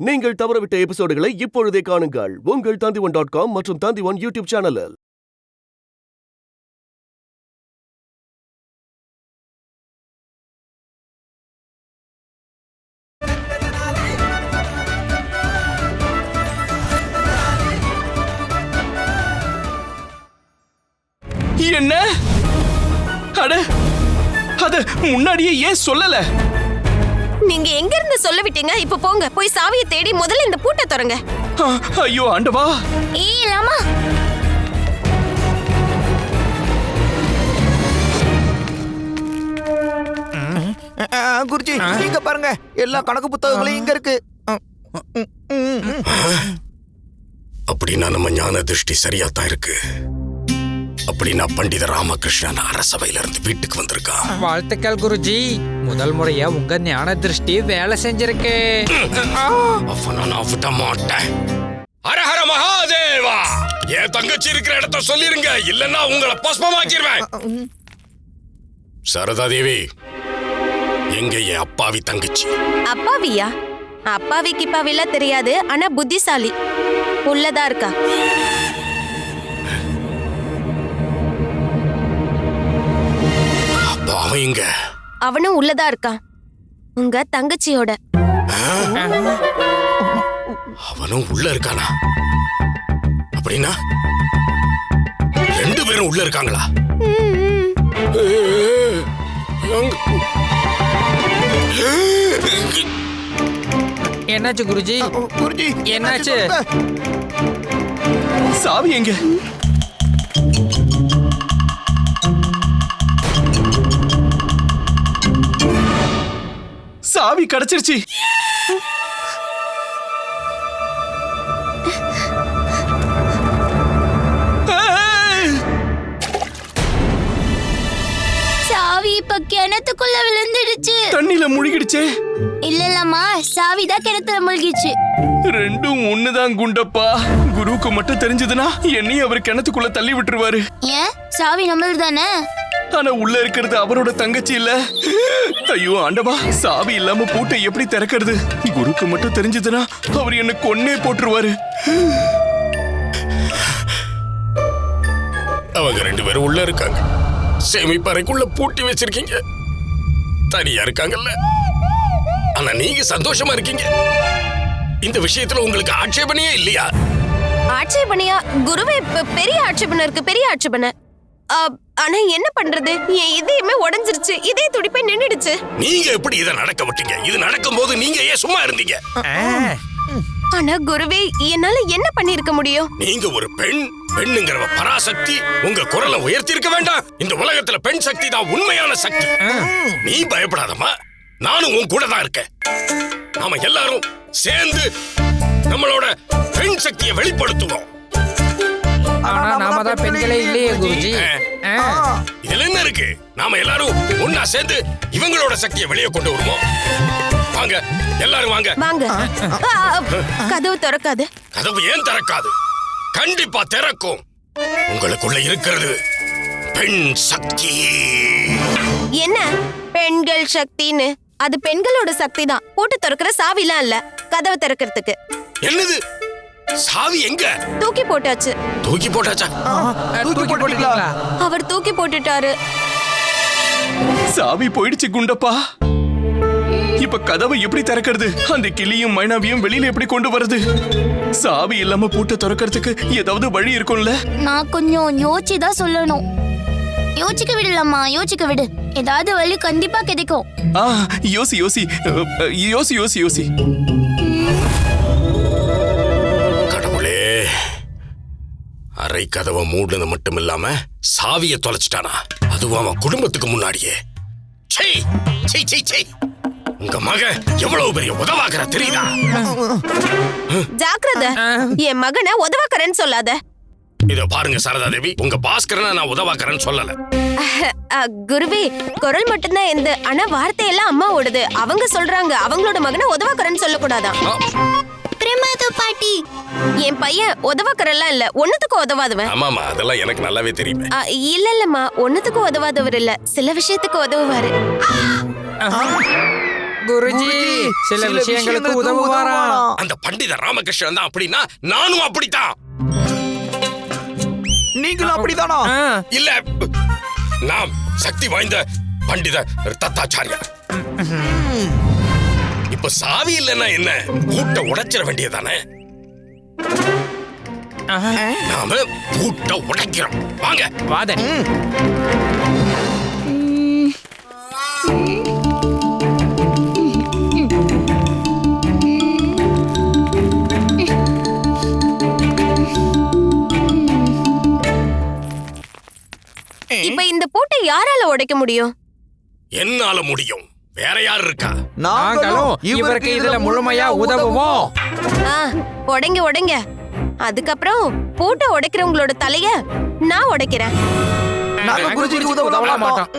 நீங்கள் தவறவிட்ட எபிசோடுகளை இப்பொழுதே காணுங்கள் உங்கள் Tandivan.com மற்றும் Tandivan யூடியூப் சேனலில். என்ன? அட, அத முன்னாடியே ஏன் சொல்லல? நீங்க எங்க இருந்து சொல்ல விட்டீங்க? இப்ப போங்க, போய் சாவியை தேடி முதல்ல இந்த பூட்டை திறங்க. ஐயோ ஆண்டவா! ஏய் ராமா, குருஜி இங்க பாருங்க, எல்லா கணக்கு புத்தகங்களும் இங்க இருக்கு. அப்படின்னா நம்ம ஞான திருஷ்டி சரியாத்தான் இருக்கு. அப்படின்னா பண்டித ராமகிருஷ்ணன் அரசவையில இருந்து வீட்டுக்கு வந்திருக்கான். வாழ்த்துக்கள் குருஜி, முதல் முறையா உங்க ஞான திருஷ்டி வேலை செஞ்சிருக்கு. நான் விட மாட்டேன். ஹரஹர மகாதேவா! என் தங்கச்சி இருக்கிற இடத்த சொல்லிருங்க, இல்லன்னா உங்களை பஸ்மமாக்கிடுவேன். சரதா தேவி, எங்க என் அப்பாவி தங்கச்சி? அப்பாவியா? அப்பாவிக்கு இப்பாவிலாம் தெரியாது, ஆனா புத்திசாலி உள்ளதா இருக்கா. அவன் எங்க? அவனும் உள்ளதா இருக்கான், உங்க தங்கச்சியோட. அவனும் உள்ள இருக்கானா? அப்படின்னா ரெண்டு பேரும் உள்ள இருக்காங்களா? என்னாச்சு குருஜி? குருஜி என்னாச்சு? சாவி எங்க? சாவி கிடைச்சிருச்சு. சாவி இப்ப கிணத்துக்குள்ள விழுந்துடுச்சு. தண்ணில முழுகிடுச்சே. இல்லலம்மா, சாவிதான் கிணத்துல முழுகிச்சு. ரெண்டும் ஒண்ணுதான் குண்டப்பா. குருவுக்கு மட்டும் தெரிஞ்சதுன்னா என்னையும் அவர் கிணத்துக்குள்ள தள்ளி விட்டுருவாரு. ஏன்? சாவி நம்மளது தானே. ஆனா உள்ள இருக்கிறது அவரோட தங்கச்சி இல்ல. ஐயோ ஆண்டவா, சாவி இல்லாம பூட்டை எப்படி திறக்கிறது? குருக்கு மட்டும் தெரிஞ்சதுன்னா அவர் என்ன கொன்னே போட்டுருவாரு. அவங்க ரெண்டு பேரும் உள்ள இருக்காங்க. சேமிப்பறைக்குள்ள பூட்டி வச்சிருக்கீங்க. தனியா இருக்காங்கல்ல. ஆனா நீங்க சந்தோஷமா இருக்கீங்க. இந்த விஷயத்துல உங்களுக்கு ஆட்சேபனையே இல்லையா? ஆட்சேபனையா? குருவே பெரிய ஆட்சேபனை இருக்கு, பெரிய ஆட்சேபனை. ஆனா என்ன பண்றது, என் இதயமே உடைஞ்சிருச்சு, இதய துடிப்பே நின்னுடுச்சு. நீங்க எப்படி இதை நடக்க விட்டீங்க? இது நடக்கும் போது நீங்க ஏன் சும்மா இருந்தீங்க? ஆனா குருவே, என்னால என்ன பண்ணிருக்க முடியும்? நீங்க ஒரு பெண்ணுங்கிற பராசக்தி உங்க குரலை உயர்த்தி இருக்க வேண்டாம். இந்த உலகத்துல பெண் சக்தி தான் உண்மையான சக்தி. நீ பயப்படாதம்மா, நானும் உன் கூட தான் இருக்கேன். நாம எல்லாரும் சேர்ந்து நம்மளோட பெண் சக்தியை வெளிப்படுத்துவோம். ஆனா நாம தான் பெண்களே இல்லையே குருஜி. இதுல என்ன இருக்கு? நாம எல்லாரும் ஒன்னா சேர்ந்து இவங்களோட சக்தியை வெளியே கொண்டு வருவோம். வாங்க, எல்லாரும் வாங்க. வாங்க. கதவு திறக்காது. கதவு ஏன் திறக்காது? கண்டிப்பா திறக்கும். உங்களுக்குள்ள இருக்கிறது பெண் சக்தி. என்ன பெண்கள் சக்தின்னு? அது பெண்களோட சக்தி தான். போட்டு திறக்கிற சாவிலாம் இல்ல, கதவை திறக்கிறதுக்கு. என்னது? சாவி எங்க? தூக்கி போட்டாச்சு. தூக்கி போட்டாச்சா? தூக்கி போட்டுட்டீங்களா? அவர் தூக்கி போட்டுட்டாரு. சாவி போயிடுச்சு குண்டப்பா. இப்ப கதவை எப்படி திறக்கிறது? அந்த கிளியும் மைனாவியும் வெளியில எப்படி கொண்டு வருது? சாவி இல்லாம பூட்டை திறக்கிறதுக்கு ஏதாவது வழி இருக்கும்ல? நான் கொஞ்சம் யோசிச்சுதான் சொல்லணும். யோசிக்க விடலாமா? யோசிக்க விடு, ஏதாவது வழி கண்டிப்பா கிடைக்கும். யோசி யோசி யோசி யோசி யோசி. கடவுளே, அரை கதவை மூடுனது மட்டும் இல்லாம சாவியை தொலைச்சிட்டானா? அதுவும் அவன் குடும்பத்துக்கு முன்னாடியே. உங்க மகன் எவ்வளவு பெரிய உதவாக்கற தெரியுதா? ஜாக்கிரதை, என் மகனை உதவாக்கறேன்னு சொல்லாத. இத பாருங்க சாரதா தேவி, உங்க பாஸ்கரனை நான் உதவாக்கறேன்னு சொல்லல. குருவே, குரல் மட்டும்தான் எந்த, ஆனா வார்த்தையெல்லாம் அம்மா ஓடுது. அவங்க சொல்றாங்க அவங்களோட மகனை உதவாக்கறேன்னு சொல்லக்கூடாதான். பிரமாத பாட்டி, என் பையன் உதவாக்கறெல்லாம் இல்ல, ஒண்ணுத்துக்கும் உதவாதவன். ஆமாமா, அதெல்லாம் எனக்கு நல்லாவே தெரியும். இல்லம்மா, ஒண்ணுத்துக்கும் உதவாதவர் இல்ல, சில விஷயத்துக்கு உதவுவாரு. குருஜி சில விஷயங்களுக்கு உதவுவாராம். அந்த பண்டித ராமகிருஷ்ணன் தான் அப்படின்னா நானும் அப்படித்தான். நீங்களும் அப்படிதானா? இல்ல, நாம் சக்தி வாய்ந்த பண்டித தத்தாச்சாரியார். இப்ப சாவி இல்லைன்னா என்ன, பூட்டை உடைச்சிட வேண்டியதானே? நாம பூட்டை உடைக்கிறோம். வாங்க வாதன். இப்ப இந்த பூட்டை யாரால உடைக்க முடியும்? என்னால முடியும். வேற யார் இருக்கா? நாங்களும் இவருக்கு இதுல முழுமையா உதவுவோம். உடைங்க உடைங்க. அதுக்கப்புறம் பூட்டை உடைக்கிறவங்களோட தலைய நான் உடைக்கிறேன். நாங்க குருஜிக்கு உதவ மாட்டோம்.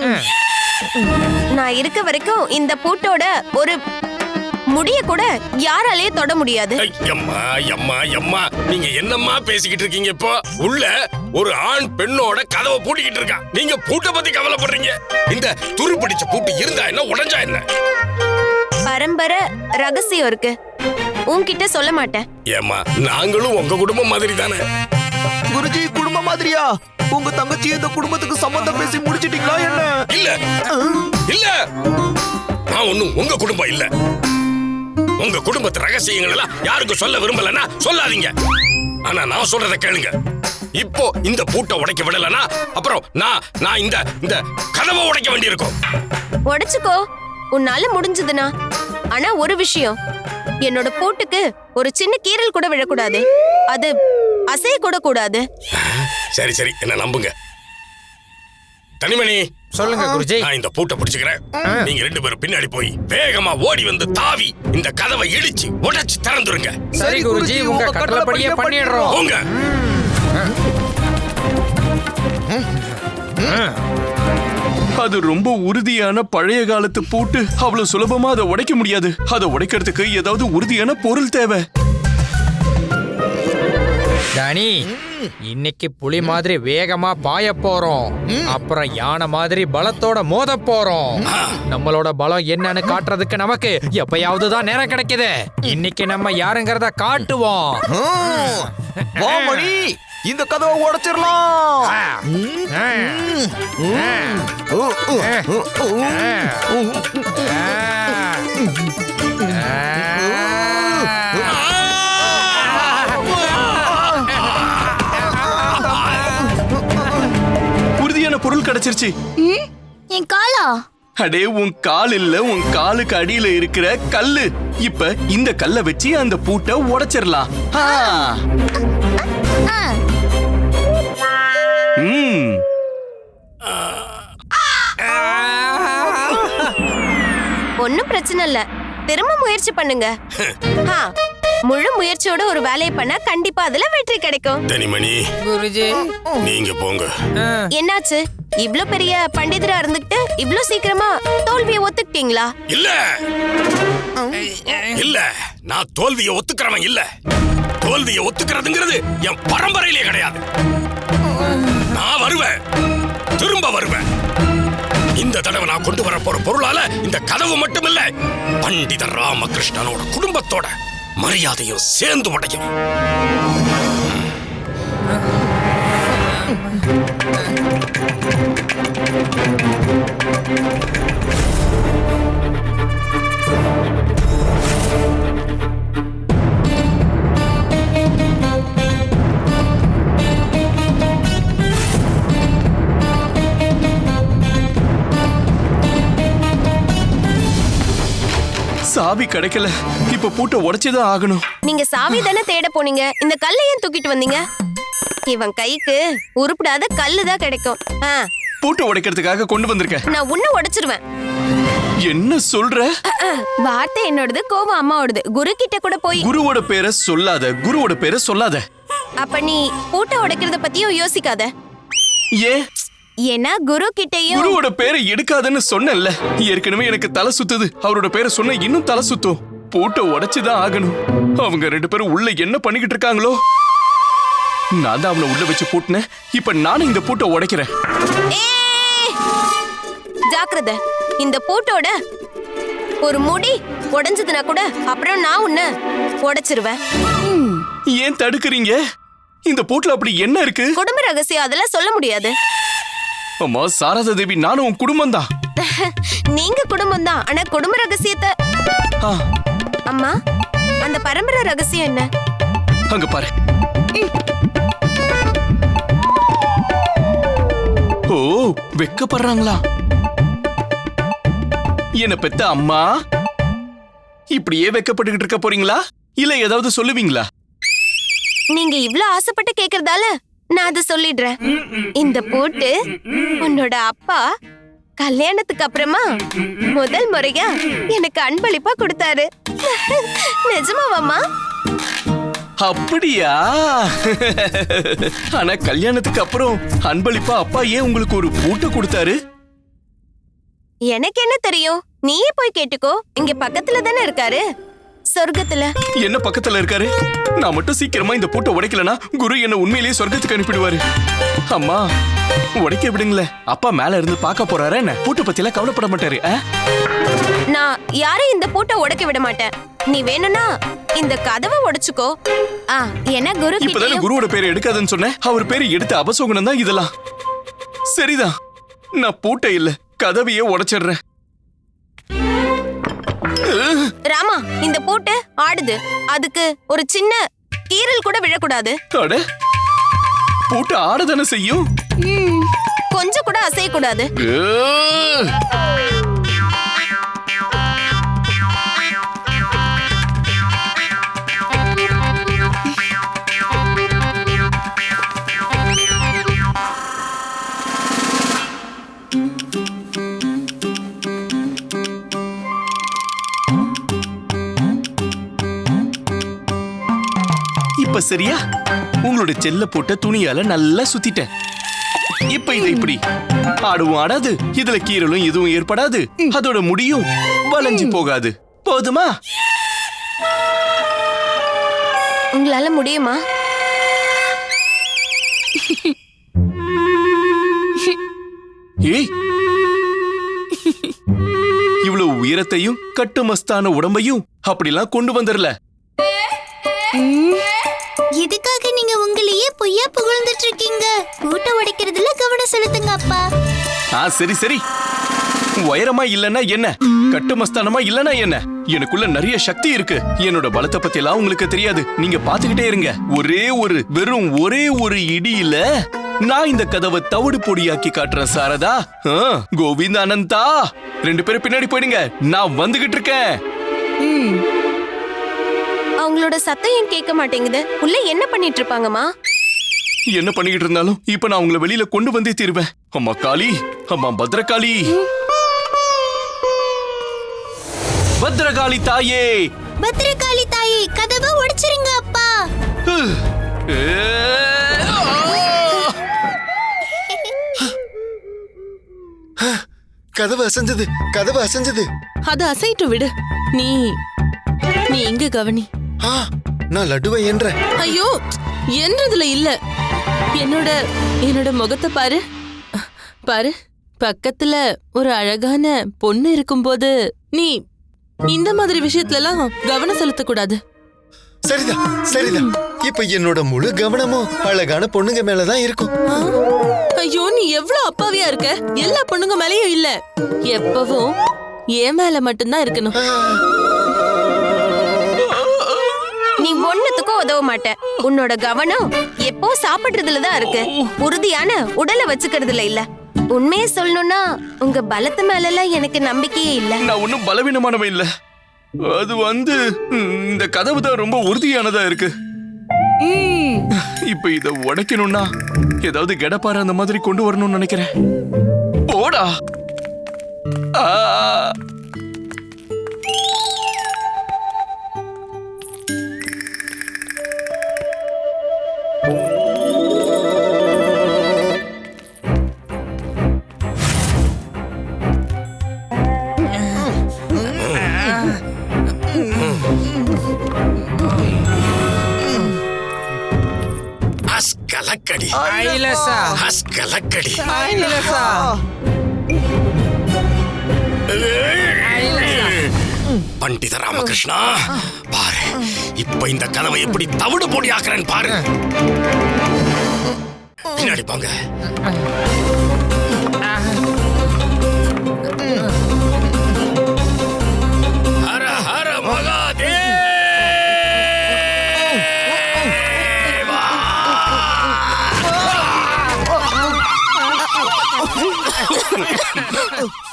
நான் இருக்க வரைக்கும் இந்த பூட்டோட ஒரு முடிய கூட யாராலே தொட முடியாது. ஐயம்மா அம்மா அம்மா, நீங்க என்னம்மா பேசிக்கிட்டு இருக்கீங்க? இப்போ உள்ள ஒரு ஆண் பெண்ணோட கதவை பூட்டிக்கிட்டு இருக்கா. நீங்க பூட்டை பத்தி கவலைப்படுறீங்க. இந்த துரு பிடிச்ச பூட்டு இருந்தா என்ன, உடைஞ்சா என்ன? பரம்பரை ரகசியம் இருக்கு, உன்கிட்ட சொல்ல மாட்டேன். ஏம்மா, நாங்களும் உங்க குடும்பம் மாதிரி தானே. குருஜி குடும்பம் மாதிரியா? உங்க தங்கச்சி இந்த குடும்பத்துக்கு சம்பந்தம் பேசி முடிச்சிட்டீங்களா என்ன? இல்ல இல்ல, நான் ஒண்ணும் உங்க குடும்பம் இல்ல. உங்க குடும்பத்து ரகசியங்கள் எல்லாம் யாருக்கும் சொல்ல விரும்பலன்னா சொல்லாதீங்க. ஆனா நான் சொல்றத கேளுங்க. இப்போ இந்த பூட்டை உடைக்க விடலனா அப்புறம் நான் இந்த கதவை உடைக்க வேண்டியிருக்கும். உடைச்சுக்கோ, உன்னால முடிஞ்சதுனா. ஆனா ஒரு விஷயம், என்னோட பூட்டுக்கு ஒரு சின்ன கீறல் கூட விழக்கூடாது. அது அசைய கூட கூடாது. சரி சரி, என்ன நம்புங்க. தனிமணி, சொல்லுங்க குருஜி. நான் இந்த பூட்டை பிடிச்சுக்கிறேன். நீங்க 2 பேரும் பின்னாடி போய் வேகமா ஓடி வந்து தாவி இந்த கதவை இடிச்சு உடைச்சு திறந்துருங்க. சரி குருஜி, உங்க கட்டளைப்படியே பண்ணிடுறோம். போங்க. அது ரொம்ப உறுதியான பழைய காலத்து பூட்டு. அவ்வளவு சுலபமா அதை உடைக்க முடியாது. அதை உடைக்கிறதுக்கு ஏதாவது உறுதியான பொருள் தேவை. டானி, இன்னைக்கு புலி மாதிரி வேகமா பாய போறோம். அப்புறம் யானை மாதிரி பலத்தோட மோத போறோம். நம்மளோட பலம் என்னன்னு காட்டுறதுக்கு நமக்கு எப்பயாவது தான் நேரம் கிடைக்குது. இன்னைக்கு நம்ம யாருங்கிறத காட்டுவோம். வா மணி, இந்த கதவை உடைச்சிடலாம். உறுதியான பொருள் கிடைச்சிருச்சு. என் காலா? அடே, உன் கால் இல்ல, உன் காலுக்கு அடியில இருக்கிற கல்லு. இப்ப இந்த கல்லை வச்சு அந்த பூட்டை உடைச்சிடலாம். ஒன்னும் பிரச்சனை இல்ல, திரும்ப முயற்சி பண்ணுங்க. முழு முயற்சியோட ஒரு வேலையை பண்ணா கண்டிப்பா அதுல வெற்றி கிடைக்கும். தனிமணி குருஜி, நீங்க போங்க. என்னாச்சு? இவ்ளோ பெரிய பண்டிதரா இருந்துகிட்டு இவ்ளோ சீக்கிரமா தோல்வியை ஒத்துக்கிட்டீங்களா? இல்ல இல்ல, நான் தோல்வியை ஒத்துக்கிறவன் இல்ல. தோல்வியை ஒத்துக்கிறதுங்கிறது என் பரம்பரையிலே கிடையாது. நான் வருவேன், திரும்ப வருவேன். இந்த தடவை நான் கொண்டு வர போற பொருளால இந்த கதவு மட்டும் இல்ல, பண்டித ராமகிருஷ்ணனோட குடும்பத்தோட மரியாதையும் சேர்ந்து உடையும். சாவி கிடைக்கல. இப்ப பூட்டை உடைச்சுதான் ஆகணும். நீங்க சாவி தானே தேட போனீங்க, இந்த கல்லை ஏன் தூக்கிட்டு வந்தீங்க? இவன் கைக்கு உருப்படாத கல்லுதான் கிடைக்கும். பூட்டை உடைக்கிறதுக்காக கொண்டு வந்திருக்கேன். நான் உன்னை உடைச்சிருவேன். என்ன சொல்ற? வார்த்தை என்னோடது, கோவம் அம்மாவோடது. குரு கிட்ட கூட போய் குருவோட பேரை சொல்லாத, குருவோட பேரை சொல்லாத. அப்ப நீ பூட்டை உடைக்கிறத பத்தியும் யோசிக்காத. ஏன்? ஏன்னா குரு கிட்டயும் குருவோட பேரை எடுக்காதன்னு சொன்னேன்ல. ஏற்கனவே எனக்கு தலை சுத்துது. அவரோட பேரை சொன்ன இன்னும் தலை சுத்தும். பூட்டை உடைச்சுதான் ஆகணும். அவங்க 2 பேரும் உள்ள என்ன பண்ணிக்கிட்டு இருக்காங்களோ. நான் தான் அவனை உள்ள வச்சு பூட்டினேன். இப்ப நானும் இந்த பூட்டை உடைக்கிறேன். ஜாக்கிரதை, இந்த பூட்டோட ஒரு முடி உடைஞ்சதுனா கூட அப்புறம் நான் உன்னை உடைச்சிருவேன். ஏன் தடுக்கிறீங்க? இந்த பூட்டுல அப்படி என்ன இருக்கு? குடும்ப ரகசியம், அதெல்லாம் சொல்ல முடியாது. அம்மா சாரதா தேவி, நானும் உன் குடும்பம் தான். நீங்க குடும்பம் தான், ஆனா குடும்ப ரகசியத்தை. அம்மா, அந்த பரம்பரை ரகசியம் என்ன? அங்க பாரு. ஓ, வெக்கப்படுறாங்களா? என்ன பெத்த அம்மா, இப்படியே வெக்கப்பட்டுக்கிட்டு இருக்க போறீங்களா இல்ல ஏதாவது சொல்லுவீங்களா? நீங்க இவ்ளோ ஆசைப்பட்டு கேக்குறதால நான் அதை சொல்லிடுறேன். இந்த போட்டு உன்னோட அப்பா கல்யாணத்துக்கு அப்புறமா முதல் முறையா எனக்கு அன்பளிப்பா கொடுத்தாரு. நிஜமாவாமா? அப்படியா? ஆனா கல்யாணத்துக்கு அப்புறம் அன்பளிப்பா அப்பா ஏன் உங்களுக்கு ஒரு பூட்டை கொடுத்தாரு? எனக்கு என்ன தெரியும், நீயே போய் கேட்டுக்கோ. இங்க பக்கத்துல தானே இருக்காரு, சொர்க்கத்துல. என்ன பக்கத்துல இருக்காரு? நான் மட்டும் சீக்கிரமா இந்த பூட்டை உடைக்கலனா குரு என்ன உண்மையிலேயே சொர்க்கத்துக்கு அனுப்பிடுவாரு. அம்மா உடைக்க விடுங்களே, அப்பா மேல இருந்து பார்க்க போறாரு. என்ன பூட்டை பத்தி எல்லாம் கவலைப்பட மாட்டாரு. நான் யாரையும் இந்த பூட்டை உடைக்க விட மாட்டேன். நீ வேணும்னா இந்த கதவை உடைச்சுக்கோ. என்ன குரு இப்பதானே குருவோட பேரை எடுக்காதுன்னு சொன்னேன். அவர் பேரை எடுத்த அபசோகனம் தான் இதெல்லாம். சரிதான், நான் பூட்டை இல்ல கதவையே உடைச்சிடுறேன். ராமா, இந்த பூட்டு ஆடுது, அதுக்கு ஒரு சின்ன கீறல் கூட விழக்கூடாது. அட, பூட்டு ஆடதானே செய்யும், கொஞ்சம் கூட அசையக்கூடாது. இப்ப சரியா? உங்களோட செல்ல போட்ட துணியால நல்லா சுத்திட்டேன். இப்ப இதை இப்படி ஆடவும் ஆடாது, இதுல கீறலும் எதுவும் ஏற்படாது, அதோட முடியும் வளைஞ்சு போகாது. போதுமா? உங்களால முடியுமா? ஏய், இவ்வளவு உயரத்தையும் கட்டுமஸ்தான உடம்பையும் அப்படிலாம் கொண்டு வந்துடல. எதுக்காக நீங்க உங்களையே பொய்யா புகழ்ந்துட்டு இருக்கீங்க? பூட்டை உடைக்கிறதுல கவனம் செலுத்துங்க அப்பா. சரி சரி, உயரமா இல்லன்னா என்ன, கட்டுமஸ்தானமா இல்லனா என்ன, எனக்குள்ள நிறைய சக்தி இருக்கு. என்னோட பலத்தை பத்தி எல்லாம் உங்களுக்கு தெரியாது. நீங்க பாத்துக்கிட்டே இருங்க. வெறும் ஒரே ஒரு இடியில நான் இந்த கதவை தவிடு பொடியாக்கி காட்டுறேன். சாரதா, கோவிந்த், அனந்தா, 2 பேரும் பின்னாடி போயிடுங்க, நான் வந்துகிட்டு இருக்கேன். அவங்களோட சத்தம் ஏன் கேட்க மாட்டேங்குது? உள்ள என்ன பண்ணிட்டு இருப்பாங்கம்மா? என்ன பண்ணிக்கிட்டு இருந்தாலும் இப்ப நான் உங்களை வெளியில கொண்டு வந்தே தீருவேன். அம்மா காளி, அம்மா பத்ரகாளி, பத்ரகாளி தாயே, பத்ரகாளி தாயே, கதவை உடைச்சிருங்க அப்பா. கதவு அசைஞ்சது, கதவு அசைஞ்சது. அது அசைட்டு விடு. நீ எங்க கவனி. நான் லட்டுவை என்ற. ஐயோ, என்றதுல இல்ல. என்னோட முகத்தை பாரு பாரு. பக்கத்துல ஒரு அழகான பொண்ணு இருக்கும்போது நீ இந்த மாதிரி விஷயத்துல எல்லாம் கவனம் செலுத்தக்கூடாது. சரிதான் சரிதான், இப்ப என்னோட முழு கவனமும் அழகான பொண்ணுங்க மேலதான் இருக்கும். ஐயோ, நீ எவ்வளவு அப்பாவியா இருக்க. எல்லா பொண்ணுங்க மேலயும் இல்ல, எப்பவும் என் மேல மட்டும்தான் இருக்கணும். நீ ஒண்ணுத்துக்கும் உதவ மாட்ட. உன்னோட கவனம் எப்போ சாப்பிடுறதுலதான் இருக்கு, உறுதியான உடலை வச்சுக்கிறதுல இல்ல. உண்மையை சொல்லணும்னா உங்க பலத்து மேல எல்லாம் எனக்கு நம்பிக்கையே இல்ல. நான் ஒன்னும் பலவீனமானவன் இல்ல. அது இந்த கதவு தான் ரொம்ப உறுதியானதா இருக்கு. இப்ப இத உடைக்கணும்னா ஏதாவது கெடப்பாரு அந்த மாதிரி கொண்டு வரணும்னு நினைக்கிறேன். போடா. கலக்கடி ஐலசா, கலக்கடி ஐலசா, ஐலசா. பண்டித ராமகிருஷ்ணா, பாரு இப்ப இந்த கதவை எப்படி தவிடு பொடி ஆக்குறேன்னு பாரு. பின்னாடி போங்க. ஹர ஹர மகாதேவா.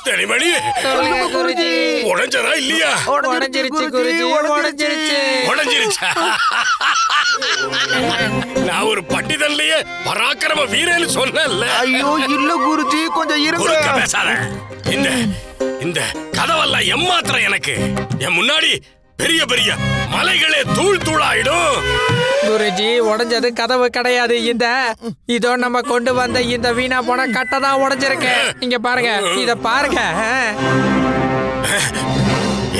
தனிமணி, உடைஞ்சதா இல்லையா? உடைஞ்சிருச்சு குருஜி, உடைஞ்சிருச்சா? நான் ஒரு பண்டிதன்லயே பராக்கிரம வீரன்னு சொன்னேன்ல. ஐயோ இல்ல குருஜி, கொஞ்சம் குறுக்க இருங்க. பேசாத. இந்த கதவெல்லாம் எம்மாத்திரம் எனக்கு. என் முன்னாடி பெரிய பெரிய மலைகளே தூள் தூளாயிடும். குருஜி, உடைஞ்சது கதவு கிடையாது. இதோ நம்ம கொண்டு வந்த இந்த வீணா போன கட்டை தான் உடைஞ்சிருக்கு. இங்க பாருங்க, இத பாருங்க.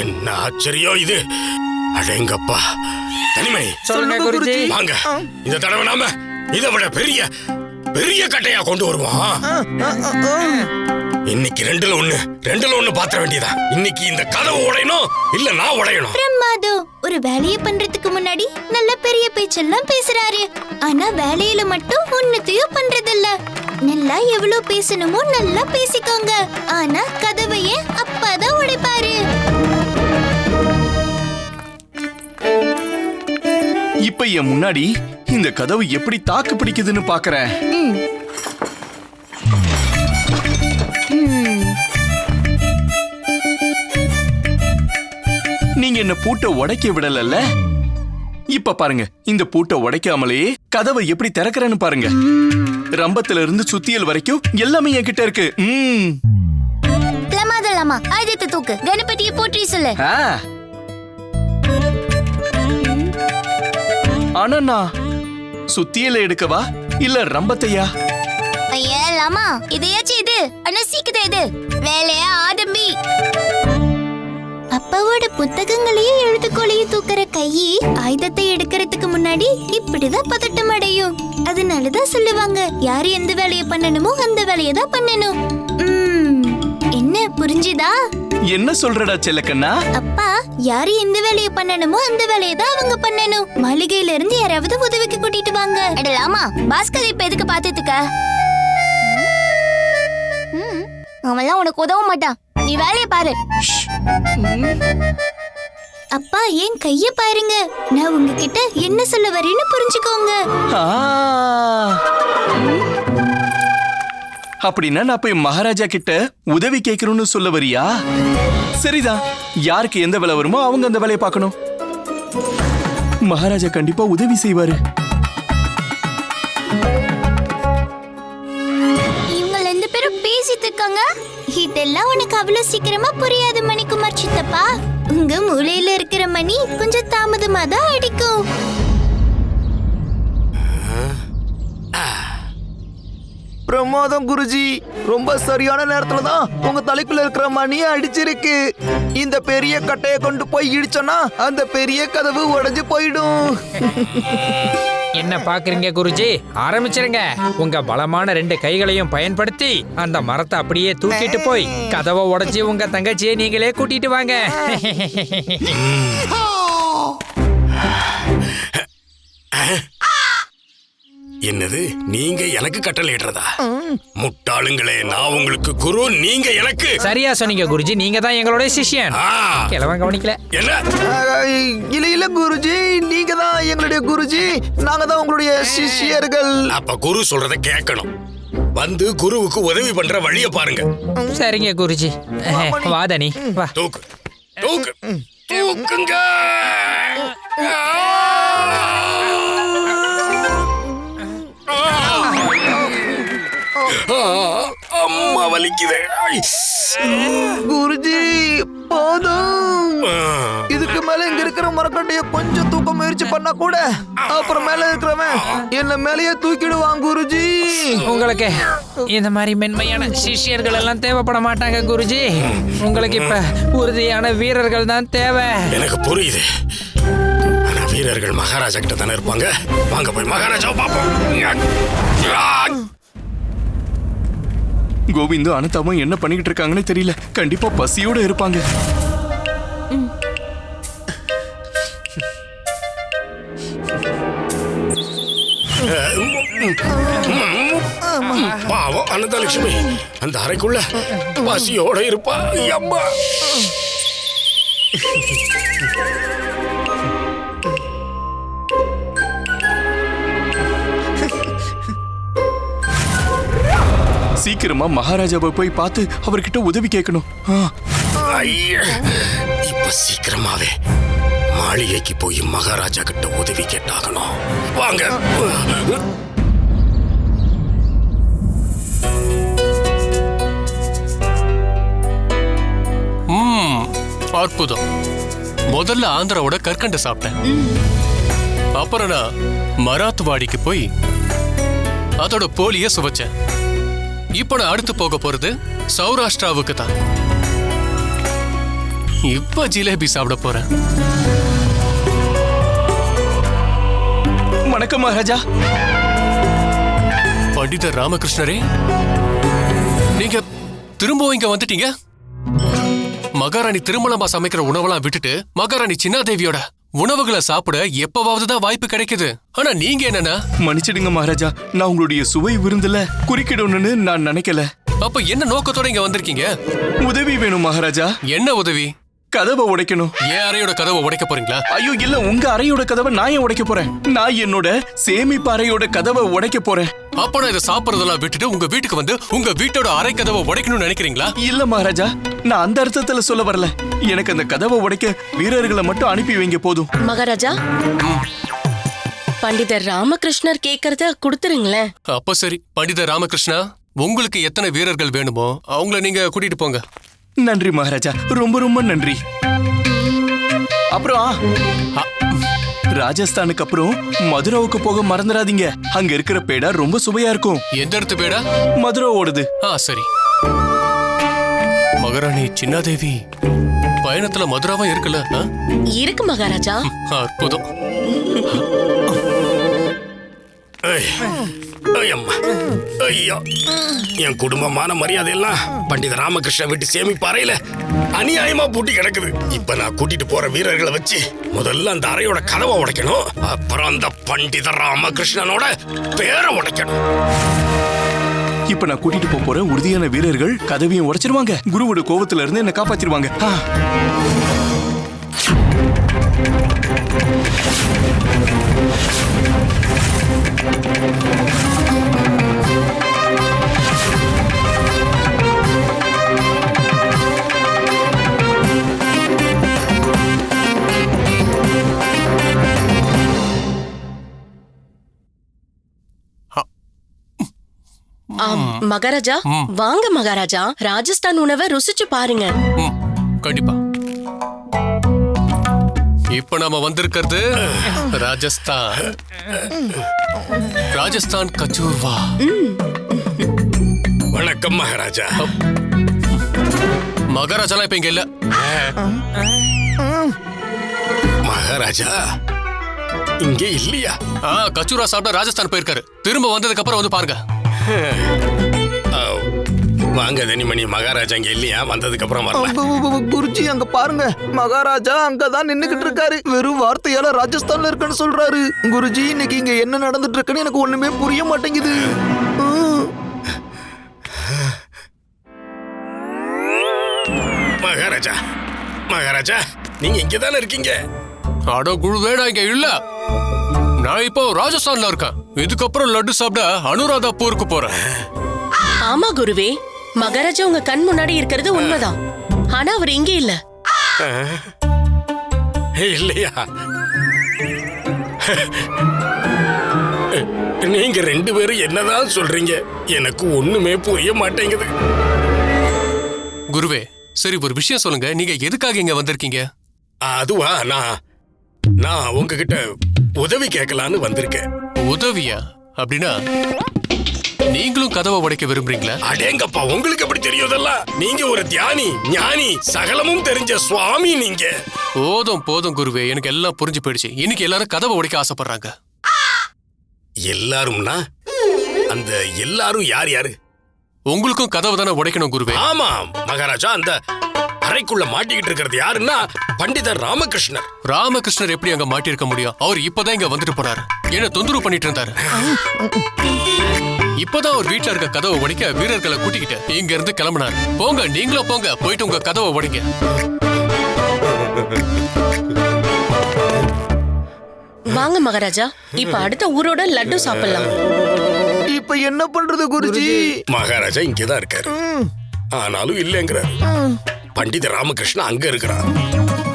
என்ன ஆச்சரியம் இது! அடேங்கப்பா. தனிமணி, சொல்லுங்க குருஜி. வாங்க, இந்த தடவை நாம இதை விட பெரிய பெரிய கட்டையா கொண்டு வருவோம். இன்னைக்கு ரெண்டுல ஒண்ணு பாத்திர வேண்டியதா. இன்னைக்கு இந்த கதவு உடையணும், இல்ல நான் உடையணும். பிரமாதம். ஒரு வேலையை பண்றதுக்கு முன்னாடி நல்ல பெரிய பேச்செல்லாம் பேசுறாரு. ஆனா வேலையில மட்டும் ஒண்ணுத்தையும் பண்றதில்ல. நல்லா எவ்வளவு பேசணுமோ நல்லா பேசிக்கோங்க. ஆனா கதவையே அப்பாதான் உடைப்பாரு. இப்ப என் முன்னாடி இந்த கதவு எப்படி தாக்கு பிடிக்குதுன்னு பாக்குறேன். நீங்க என்ன பூட்டை உடைக்க விடல. இப்ப பாருங்க, இந்த பூட்டை உடைக்காமலே கதவை எப்படி திறக்கிறேன்னு பாருங்க. ரம்பத்துல இருந்து சுத்தியல் வரைக்கும் எல்லாமே என்கிட்ட இருக்கு. பிரமாதலாமா, ஆயுதத்தை தூக்கு, கணபதியை போற்றி சொல்லு. ஆனா நான் சுத்தியல எடுக்கவா இல்ல ரம்பத்தையா? ஐயா லாமா, இதையாச்சும் இது. ஆனா சீக்கிரம் இது வேலையா ஆரம்பி. அப்பாவோட புத்தகங்களையும் எழுத்துக்கோளையும் தூக்குற கையி ஆயுதத்தை எடுக்கிறதுக்கு முன்னாடி இப்படிதான் பதட்டம் அடையும். அதனாலதான் சொல்லுவாங்க, யாரு எந்த வேலையை பண்ணணுமோ அந்த வேலையை தான் பண்ணணும். என்ன புரிஞ்சுதா? என்ன சொல்றடா செல்லக்கண்ணா? அப்பா, யாரு எந்த வேலையை பண்ணணுமோ அந்த வேலையை தான் அவங்க பண்ணணும். மாளிகையில இருந்து யாராவது உதவிக்கு கூட்டிட்டு வாங்க. அடலாமா, பாஸ்கர் இப்ப எதுக்கு பாத்துட்டுக்க? அவன்லாம் உனக்கு உதவ மாட்டான். நீ வேலையை பாரு. அப்பா, ஏன் கைய பாருங்க. நான் உங்ககிட்ட என்ன சொல்ல வரேன்னு புரிஞ்சுக்கோங்க. அப்படின்னா நான் போய் மகாராஜா கிட்ட உதவி கேட்கணும்னு சொல்ல வரியா? சரிதான், யாருக்கு எந்த வேலை வருமோ அவங்க அந்த வேலையை பார்க்கணும். மகாராஜா கண்டிப்பா உதவி செய்வாரு. இவங்க 2 பேரும் பேசிட்டு இருக்காங்க. இதெல்லாம் உனக்கு அவ்வளவு சீக்கிரமா புரியாது மணிக்குமார் சித்தப்பா. உங்க மூளையில இருக்கிற மணி கொஞ்சம் தாமதமா தான் அடிக்கும். பிரமாதம் குருஜி, ரொம்ப சரியான நேரத்துல தான் உங்க தலைக்குள்ள இருக்கிற மணியை அடிச்சிருக்கு. இந்த பெரிய கட்டையை கொண்டு போய் இடிச்சோன்னா அந்த பெரிய கதவு உடைஞ்சு போயிடும். என்ன பாக்குறீங்க குருஜி? ஆரம்பிச்சிருங்க. உங்க பலமான 2 கைகளையும் பயன்படுத்தி அந்த மரத்தை அப்படியே தூக்கிட்டு போய் கதவை உடைச்சு உங்க தங்கச்சியை நீங்களே கூட்டிட்டு வாங்க. என்னது, நீங்க எனக்கு கட்டளை இடுறதா? முட்டாளுங்களே, நான் உங்களுக்கு குரு, நீங்க எனக்கு. சரியா சொன்னீங்க குருஜி, நீங்க தான் எங்களோட சிஷ்யன். கிழவன் கவனிக்கல. என்ன? இல்ல இல்ல குருஜி, நீங்க தான் எங்களுடைய குருஜி, நாங்க தான் உங்களுடைய சிஷ்யர்கள். அப்ப குரு சொல்றத கேட்கணும். வந்து குருவுக்கு உதவி பண்ற வழிய பாருங்க. சரிங்க குருஜி. வாதனி வா. தூக்கு தூக்கு தூக்குங்க. அம்மா வலிக்குது. குருஜி போதும். இதுக்கு மேல இங்க இருக்கிற மரக்கட்டைய கொஞ்சம் தூக்க முயற்சி பண்ணா கூட அப்புறம் மேல இருக்கிறவன் என்ன மேலேயே தூக்கிடுவான் குருஜி. உங்களுக்கு இந்த மாதிரி மென்மையான சிஷ்யர்கள் எல்லாம் தேவைப்பட மாட்டாங்க குருஜி. உங்களுக்கு இப்ப உறுதியான வீரர்கள் தான் தேவை. எனக்கு புரியுது. ஆனா வீரர்கள் மகாராஜா கிட்ட தானே இருப்பாங்க. வாங்க போய் மகாராஜாவை பாப்போம். கோவிந்தும் அனந்தாவும் என்ன பண்ணிக்கிட்டு இருக்காங்கன்னு தெரியல. கண்டிப்பா பசியோட இருப்பாங்க. பாவம் அனந்தலட்சுமி அந்த அறைக்குள்ள பசியோட இருப்பா. அம்மா சீக்கிரமா மகாராஜாவை போய் பார்த்து அவர்கிட்ட உதவி கேட்கணும். ஐயா, இப்ப சீக்கிரமாவே மாளிகைக்கு போய் மகாராஜா கிட்ட உதவி கேட்டாகணும். வாங்க. அற்புதம். முதல்ல ஆந்திராவோட கற்கண்டு சாப்பிட்டேன். அப்புறம் நான் மராத்வாடிக்கு போய் அதோட போலிய சுவைச்சேன். இப்ப நான் அடுத்து போக போறது சௌராஷ்டிராவுக்கு தான். இப்ப ஜிலேபி சாப்பிட போறேன். வணக்கம் மகாராஜா. பண்டிதர் ராமகிருஷ்ணரே, நீங்க திரும்பவும் இங்க வந்துட்டீங்க? மகாராணி திருமலமா சமைக்கிற உணவெல்லாம் விட்டுட்டு மகாராணி சின்னாதேவியோட உணவுகளை சாப்பிட எப்பவாவது தான் வாய்ப்பு கிடைக்குது. ஆனா நீங்க என்னன்னா? மன்னிச்சிடுங்க மகாராஜா, நான் உங்களுடைய சுவை விருந்துல குறுக்கிடணும்னு நான் நினைக்கல. அப்ப என்ன நோக்கத்தோட இங்க வந்திருக்கீங்க? உதவி வேணும் மகாராஜா. என்ன உதவி? கதவை உடைக்கணும். என் அறையோட கதவை உடைக்க போறீங்களா? ஐயோ இல்ல, உங்க அறையோட கதவை நான் ஏன் உடைக்க போறேன்? நான் என்னோட சேமிப்பு அறையோட கதவை உடைக்க போறேன். அப்ப நான் இதை சாப்பிடறதெல்லாம் விட்டுட்டு உங்க வீட்டுக்கு வந்து உங்க வீட்டோட அறை கதவை உடைக்கணும்னு நினைக்கிறீங்களா? இல்ல மகாராஜா, நான் அந்த அர்த்தத்துல சொல்ல வரல. எனக்கு அந்த கதவை உடைக்க வீரர்களை மட்டும் அனுப்பி வைங்க போதும். மகாராஜா, பண்டிதர் ராமகிருஷ்ணர் கேக்குறத கொடுத்துருங்களேன். அப்ப சரி பண்டிதர் ராமகிருஷ்ணா, உங்களுக்கு எத்தனை வீரர்கள் வேணுமோ அவங்கள நீங்க கூட்டிட்டு போங்க. நன்றி மகாராஜா, ரொம்ப ரொம்ப நன்றி. அப்புறம் ராஜஸ்தானுக்கு அப்புறம் மதுராவுக்கு போக மறந்துடாதீங்க. அங்க இருக்கிற பேடா ரொம்ப சுவையா இருக்கும். எந்த இடத்து பேடா? மதுரா ஓடுது. சரி. மகாராணி சின்னாதேவி பயணத்துல மதுராவா இருக்குல்ல? இருக்கு மகாராஜா. அற்புதம். ஐயா, என் குடும்பமான மரியாதை எல்லாம் பண்டித ராமகிருஷ்ண வீட்டு சேமிப்பு அறையில அநியாயமா பூட்டி கிடக்குது. இப்ப நான் கூட்டிட்டு போற வீரர்களை வச்சு முதல்ல அந்த அறையோட கதவை உடைக்கணும். அப்புறம் அந்த பண்டித ராமகிருஷ்ணனோட பேரை உடைக்கணும். இப்ப நான் கூட்டிட்டு போற உறுதியான வீரர்கள் கதவையும் உடைச்சிருவாங்க. குருவோட கோபத்துல இருந்து என்ன காப்பாத்திருவாங்க. மகாராஜா, வாங்க மகாராஜா, ராஜஸ்தான் உணவை ருசிச்சு பாருங்க. கண்டிப்பா. இப்ப நாம வந்திருக்கிறது ராஜஸ்தான் கச்சூர்வா. வணக்கம் மகாராஜா. மகாராஜா இப்ப இங்க இல்ல. மகாராஜா இங்க இல்லையா? கச்சூரா சாப்பிட ராஜஸ்தான் போயிருக்காரு. திரும்ப வந்ததுக்கு அப்புறம் வந்து பாருங்க. வாங்க தனிமணி, மகாராஜா இங்க இல்லையா? வந்ததுக்கு அப்புறம் வரலாம். குருஜி அங்க பாருங்க, மகாராஜா அங்கதான் நின்னுகிட்டு இருக்காரு. வெறும் வார்த்தையால ராஜஸ்தான்ல இருக்குன்னு சொல்றாரு. குருஜி, இன்னைக்கு இங்க என்ன நடந்துட்டு இருக்குன்னு எனக்கு ஒண்ணுமே புரிய மாட்டேங்குது. மகாராஜா, மகாராஜா நீங்க இங்கதானே இருக்கீங்க? அட குழுவே, நான் இங்க இல்ல. நான் இப்போ ராஜஸ்தான்ல இருக்கேன். இதுக்கப்புறம் லட்டு சாப்பிட அனுராதாப்பூருக்கு போறேன். ஆமா குருவே, மகாராஜா உங்க கண் முன்னாடி இருக்கிறது உண்மைதான். ஆனா அவர் இங்க இல்ல. இல்லையா? நீங்க ரெண்டு பேரும் என்னதான் சொல்றீங்க? எனக்கு ஒண்ணுமே புரிய மாட்டேங்குது. குருவே, சரி ஒரு விஷயம் சொல்லுங்க. நீங்க எதுக்காக இங்க வந்திருக்கீங்க? அதுவா, நான் உங்ககிட்ட உதவி கேட்கலான்னு வந்திருக்கேன். உதவியா? அப்படின்னா நீங்களும் கதவை உடைக்க விரும்புறீங்களா? அடேங்கப்பா, உங்களுக்கு எப்படி தெரியுதெல்லாம்? நீங்க ஒரு தியானி, ஞானி, சகலமும் தெரிஞ்ச சுவாமி நீங்க. போதும் போதும் குருவே, எனக்கு எல்லாம் புரிஞ்சு போயிடுச்சு. இன்னைக்கு எல்லாரும் கதவை உடைக்க ஆசைப்படுறாங்க. எல்லாரும்னா அந்த எல்லாரும் யார் யாரு? உங்களுக்கும் கதவை தானே உடைக்கணும் குருவே? ஆமா மகாராஜா, அந்த அறைக்குள்ள மாட்டிக்கிட்டு இருக்கிறது யாருன்னா பண்டிதர் ராமகிருஷ்ணர். ராமகிருஷ்ணர் எப்படி அங்க மாட்டிருக்க முடியும்? அவர் இப்பதான் இங்க வந்துட்டு போறாரு. என்ன தொந்தரவு பண்ணிட்டு இருந்தாரு. இப்பதான் அவர் வீட்டுல இருக்க கதவை உடைக்க வீரர்களை கூட்டிக்கிட்டு இங்க இருந்து கிளம்பினார். போங்க, நீங்களும் போங்க, போயிட்டு உங்க கதவை உடைங்க. வாங்க மகாராஜா, இப்ப அடுத்த ஊரோட லட்டு சாப்பிடலாம். இப்ப என்ன பண்றது குருஜி? மகாராஜா இங்கதான் இருக்காரு, ஆனாலும் இல்லங்கிறாரு. பண்டித ராமகிருஷ்ணன் அங்க இருக்கிறார்,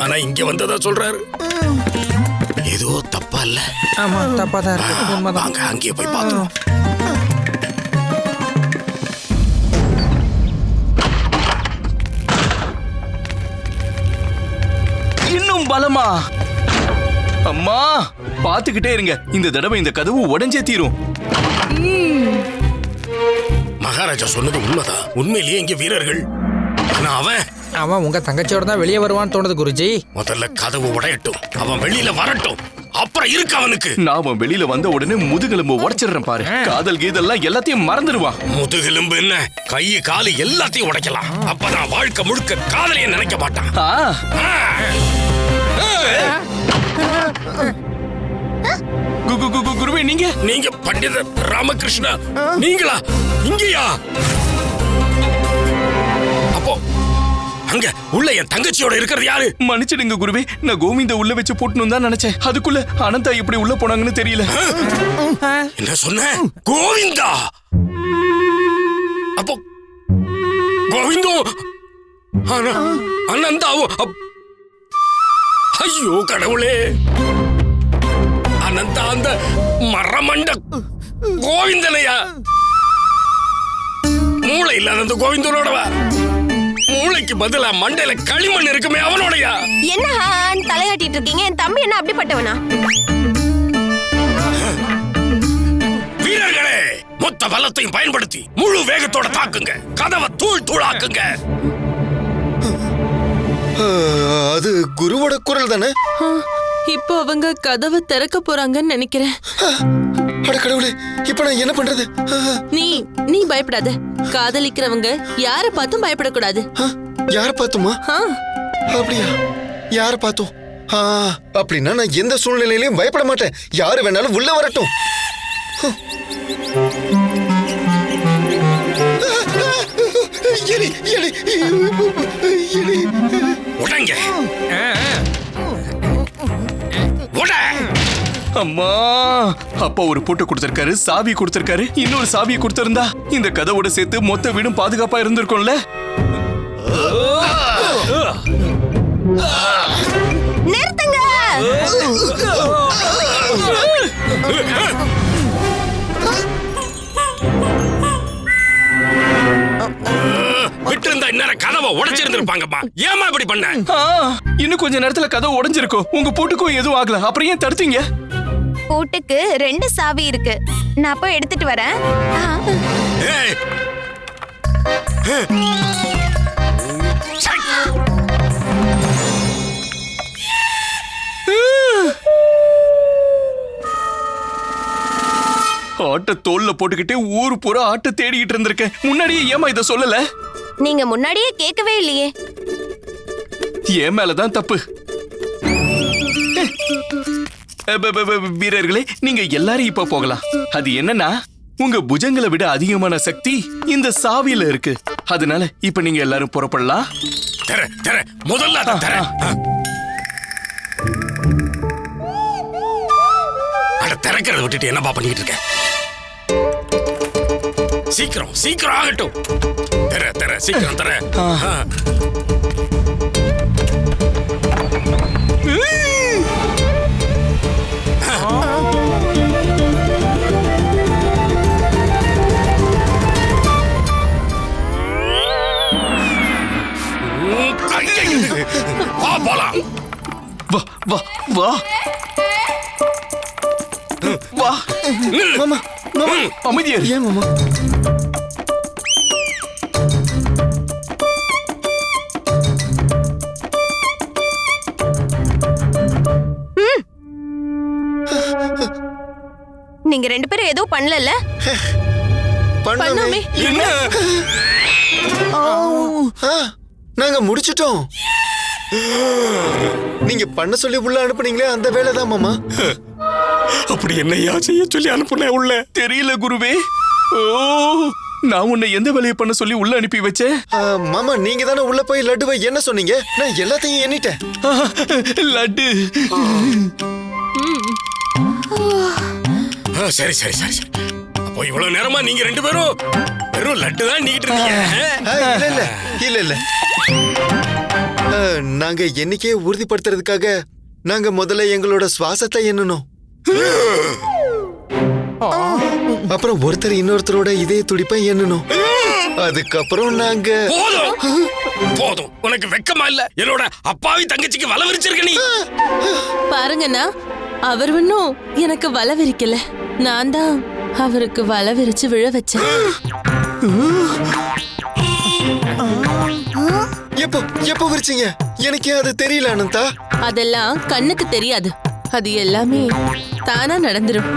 ஆனா இங்க வந்ததா சொல்றாரு. ஏதோ தப்பா இல்ல? ஆமா, தப்பா தான் இருக்கு. வாங்க அங்கேயே போய் பாத்துறோம். இன்னும் பலமா? அம்மா பாத்துக்கிட்டே இருங்க, இந்த தடவை இந்த கதவு உடைஞ்சே தீரும். மகாராஜா சொன்னது உண்மைதான். உண்மையிலேயே இங்க வீரர்கள். ஆனா அவன் உங்க தங்கச்சியோட தான் வெளியே வருவான்னு தோணுது குருஜி. முதல்ல கதவு உடையட்டும், அவன் வெளியில வரட்டும், அப்புறம் இருக்கு அவனுக்கு. நான் அவன் வெளியில வந்த உடனே முதுகெலும்பு உடைச்சிடுறேன் பாரு. காதல் கீதெல்லாம் எல்லாத்தையும் மறந்துடுவான். முதுகெலும்பு என்ன, கை காலு எல்லாத்தையும் உடைக்கலாம். அப்பதான் வாழ்க்கை முழுக்க காதலிய நினைக்க மாட்டான். குருவே, நீங்க பண்டித ராமகிருஷ்ணா? நீங்களா இங்கயா? அப்போ அங்க உள்ள என் தங்கச்சியோட இருக்கிறது யாரு? மன்னிச்சிடுங்க குருவே, நான் கோவிந்த உள்ள வச்சு போட்டணும் தான் நினைச்சேன். அதுக்குள்ள அனந்தா எப்படி உள்ள போனாங்கன்னு தெரியல. என்ன சொன்ன? கோவிந்தா? அப்போ கோவிந்தோ அனந்தாவும்? ஐயோ கடவுளே, அனந்தா அந்த மரமண்ட கோவிந்தனையா? மூளை இல்லாத அந்த கோவிந்தனோடவா? மூளைக்கு பதிலா மண்டையில களிமண் இருக்குமே, அவனோடயா? என்ன தலையாட்டிட்டு இருக்கீங்க? என் தம்பி என்ன அப்படிப்பட்டவனா? வீரர்களே, மொத்த பலத்தையும் பயன்படுத்தி முழு வேகத்தோட தாக்குங்க, கதவை தூள் தூளாக்குங்க. அது குருவோட குரல் தானே? இப்போ அவங்க கதவை திறக்க போறாங்கன்னு நினைக்கிறேன். அட கடவுளே, இப்ப நான் என்ன பண்றது? நீ பயப்படாத. காதலிக்கிறவங்க யார பார்த்தும் பயப்படக்கூடாது. யார பார்த்துமா? அப்படியா? யார பார்த்தோம்? அப்படின்னா நான் எந்த சூழ்நிலையிலையும் பயப்பட மாட்டேன். யாரு வேணாலும் உள்ள வரட்டும். அம்மா, அப்பா ஒரு பூட்டை கொடுத்திருக்காரு, சாவி கொடுத்திருக்காரு. இன்னொரு சாவியை கொடுத்திருந்தா இந்த கதவோட சேர்த்து மொத்த வீடும் பாதுகாப்பா இருந்திருக்கும்ல. நிறுத்துங்க! விட்டு இருந்தா இந்நேரம் கதவை உடைச்சிருந்திருப்பாங்கம்மா. ஏமா இப்படி பண்ண? இன்னும் கொஞ்ச நேரத்துல கதவு உடைஞ்சிருக்கும். உங்க பூட்டுக்கும் எதுவும் ஆகல, அப்புறம் ஏன் தடுத்தீங்க? பூட்டுக்கு 2 சாவி இருக்கு, நான் போய் எடுத்துட்டு வரேன். ஆட்ட தோல்ல போட்டுக்கிட்டே ஊர் பூரா ஆட்ட தேடிக்கிட்டு இருந்திருக்கேன். முன்னாடியே ஏமா இத சொல்லல? நீங்க முன்னாடியே கேட்கவே இல்லையே. என் மேலதான் தப்பு. வீரர்களே, நீங்க எல்லாரும் இப்ப போகலாம். அது என்னன்னா, உங்க புஜங்களை விட அதிகமான சக்தி இந்த சாவியில இருக்கு. அதனால இப்ப நீங்க எல்லாரும் புறப்படலாம். முதல்ல திறக்கிறத விட்டுட்டு என்னப்பா பண்ணிட்டு இருக்க? சீக்கிரம் சீக்கிரம் ஆகட்டும். சீக்கிரம் தர. போலாம். வா வா வா வா. மாமா, மாமா, அமைதியா இரு. ஏன் மாமா? நீங்க 2 பேரும் ஏதோ பண்ணல. பண்ணாமே. என்ன? நாங்க முடிச்சிட்டோம். நீங்க பண்ண சொல்லி உள்ள அனுப்புனீங்களே அந்த வேலைதான் மாமா. அப்படி என்னையா செய்ய சொல்லி அனுப்புனே உள்ள? தெரியல குருவே. ஓ, நான் உன்னை எந்த வேலையை பண்ண சொல்லி உள்ள அனுப்பி வச்சேன்? மாமா நீங்க தானே உள்ள போய் லட்டுவை என்ன சொன்னீங்க? நான் எல்லாத்தையும் எண்ணிட்டேன். லட்டு. சரி சரி சரி சரி. அப்போ இவ்வளவு நேரமா நீங்க ரெண்டு பேரும் வெறும் லட்டு தான் நீக்கிட்டு இருக்கீங்க. இல்ல இல்ல நாங்க எண்ணிக்கையை உறுதிப்படுத்துறதுக்காக நாங்க முதல்ல எங்களோட சுவாசத்தை எண்ணணும். அப்புறம் ஒருத்தர் இன்னொருத்தரோட இதய துடிப்பை எண்ணணும். அதுக்கப்புறம் நாங்க போதும். உனக்கு வெக்கமா இல்ல? என்னோட அப்பாவி தங்கச்சிக்கு வலை விரிச்சிருக்க நீ. பாருங்கண்ணா, அவர் இன்னும் எனக்கு வலை விரிக்கல. நான் தான் அவருக்கு வலை விரிச்சு விழ வச்சேன். எப்போ விரிச்சீங்க? எனக்கே அது தெரியல அனந்தா. அதெல்லாம் கண்ணுக்கு தெரியாது. அது எல்லாமே தானா நடந்துரும்.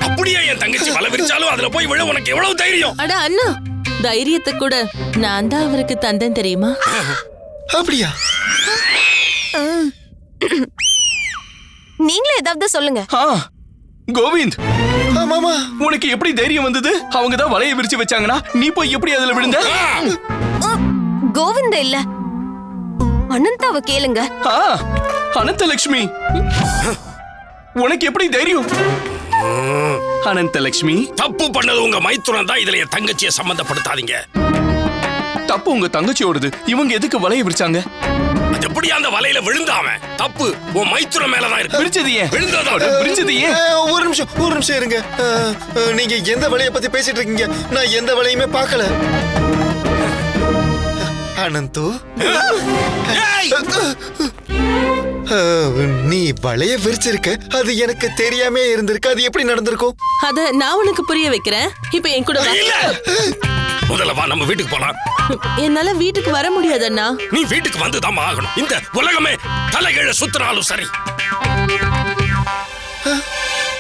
அப்படியே என் தங்கச்சி வலை விரிச்சாலும் அதுல போய் விழ உனக்கு எவ்வளவு தைரியம்? அட அண்ணா, தைரியத்தை கூட நான் தான் அவருக்கு தந்தேன் தெரியுமா? அப்படியா? நீங்களே ஏதாவது சொல்லுங்க. கோவிந்த், மாமா உனக்கு எப்படி தைரியம் வந்தது? அவங்க தான் வலையை விரிச்சு வச்சாங்கன்னா நீ போய் எப்படி அதுல விழுந்த? கோவிந்த இல்ல, அனந்தாவை கேளுங்க. அனந்தலட்சுமி, உனக்கு எப்படி தைரியம்? அனந்தலட்சுமி, தப்பு பண்ணது உங்க மைத்துனன் தான். இதுல என் தங்கச்சியை சம்பந்தப்படுத்தாதீங்க. தப்பு உங்க தங்கச்சியோடது. இவங்க எதுக்கு வலையை விரிச்சாங்க? அது எப்படி அந்த வலையில விழுந்தாம? தப்பு உன் மைத்துன மேலதான் இருக்கு. விரிச்சது ஏன்? விரிச்சது ஏன்? ஒரு நிமிஷம் இருங்க. நீங்க எந்த வலையை பத்தி பேசிட்டு இருக்கீங்க? நான் எந்த வலையுமே பார்க்கல. அனந்து, நீ வலைய விரிச்சிருக்க, அது எனக்கு தெரியாம இருந்திருக்கு. அது எப்படி நடந்திருக்கும்? அத நான் உனக்கு புரிய வைக்கிறேன். இப்ப என் கூட வா. முதல்ல வா, நம்ம வீட்டுக்கு போலாம். என்னால வீட்டுக்கு வர முடியாது அண்ணா. நீ வீட்டுக்கு வந்துதான் ஆகணும். இந்த உலகமே தலைகீழ சுத்தினாலும் சரி.